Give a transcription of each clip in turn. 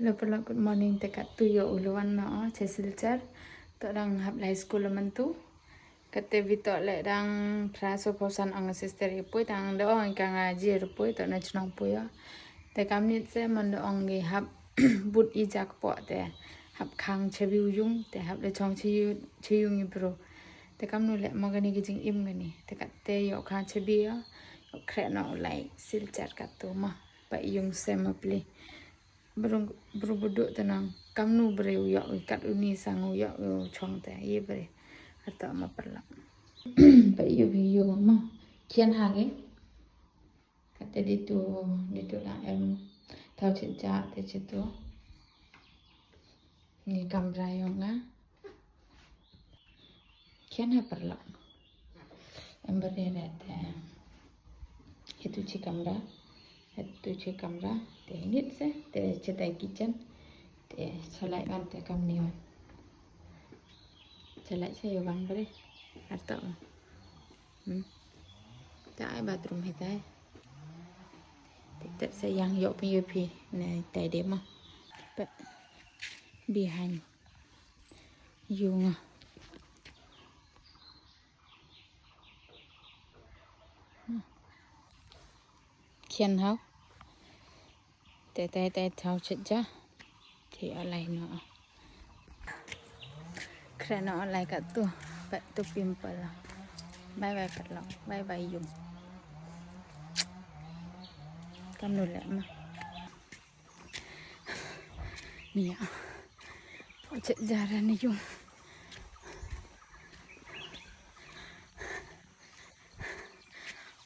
Hello pala, good morning. Tekat tu yo uluan na cesilcar. Tok dang hap lai school man tu. Kate vito le dang praso posan ang sister ipui dang do ang ka ngaji rupui tok na chnong pu ya. Te kam nit se man do ang gi hap but I jak po te hap khang chebiu yung te hap le chong chi yung I bro. Te kam nu le magani gi jing im gani. Te kat te yo khang chebi ya. Kre no lai silcar kat tu ma. Pa yung se ma pli. Bro buduk tenang kamnu bre uyak kat uni sang uyak chong te ye bre atau ma perla pa yo ma kian hage kata ditu lah em tahu cerita te situ ni kamera yang nga kian ha perla em berde te itu ci kamera te ngit se te cetai kitchen te salai ban te kam ni wan salai se yo bang bre atau ta ai bathroom hai tai te se yang yo pi này tai de ma but behind you nga kian hao tay thao chết cha thì ở lại nữa khen nó lại cả tu vậy tu pimple là bye bye cắt lọc bye bye dùng cam nồi lẹ mà nè chết ra ra này dùng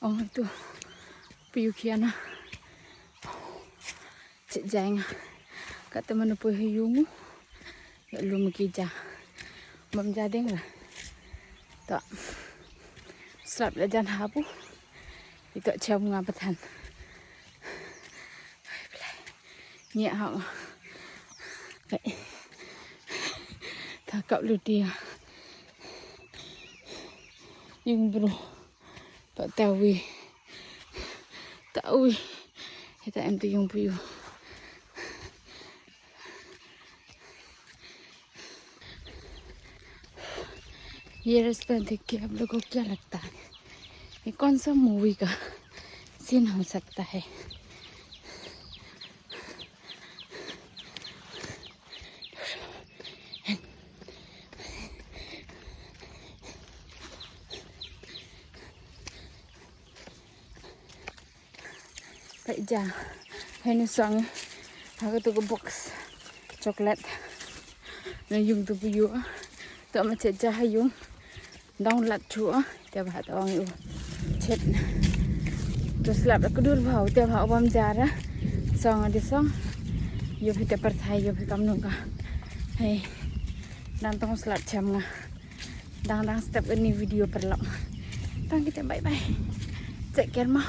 ông tu piu kia na cik jang kata mana pun hiung ya lu mukija mam jadeng lah tak slap la jan hapu itu chau ngapatan nhẹ họng vậy ta cậu lưu tia nhưng bro tak tahu kita em tu yung puyu ये रास्ता देख के आप लोगों को क्या लगता है ये कौन सा मूवी का सीन हो सकता है Pak ja ini song aku tuh box coklat nah yung tuh puyu tak macam jah yung dong lat chua tiap hat ong u chet terus lap aku dulu bau tiap hat bom jara song di song yo kita percaya yo kita menunggu hey nantong slap jam nga dang step ini video perlok tang kita bye bye take care ma